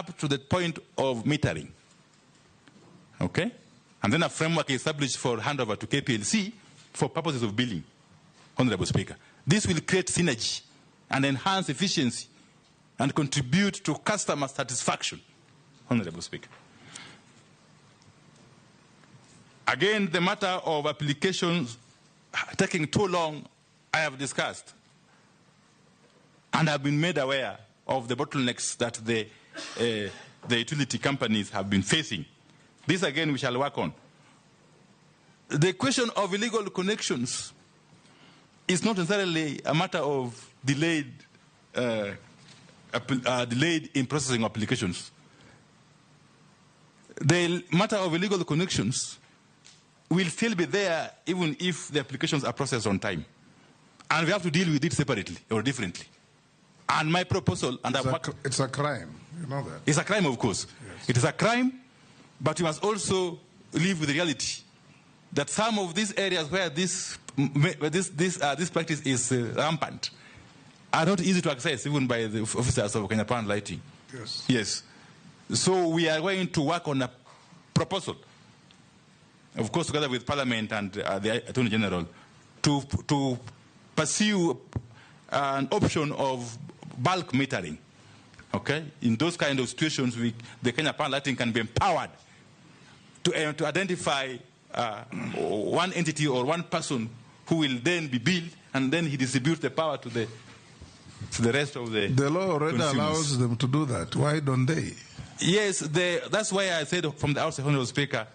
up to the point of metering. Okay? And then a framework is established for handover to KPLC for purposes of billing, Honorable Speaker. This will create synergy and enhance efficiency and contribute to customer satisfaction, Honorable Speaker. Again, the matter of applications taking too long, I have discussed and have been made aware of the bottlenecks that the utility companies have been facing. This again we shall work on. The question of illegal connections is not necessarily a matter of delayed in processing applications. The matter of illegal connections will still be there even if the applications are processed on time. And we have to deal with it separately or differently. And my proposal... and it's a crime, you know that. It's a crime, of course. Yes. It is a crime, but we must also live with the reality that some of these areas where this practice is rampant are not easy to access even by the officers of Kenya Power and Lighting. Yes. Yes. So we are going to work on a proposal, of course, together with Parliament and the Attorney General, to pursue an option of bulk metering. Okay? In those kind of situations, the Kenya Power and Lighting can be empowered to identify one entity or one person who will then be billed, and then he distributes the power to the rest of the law already consumers. Allows them to do that. Why don't they? Yes, that's why I said from the outset, Honourable Speaker,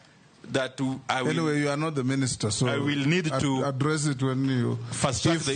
that I will... Anyway, you are not the minister, so I will need to address it when you... fast track the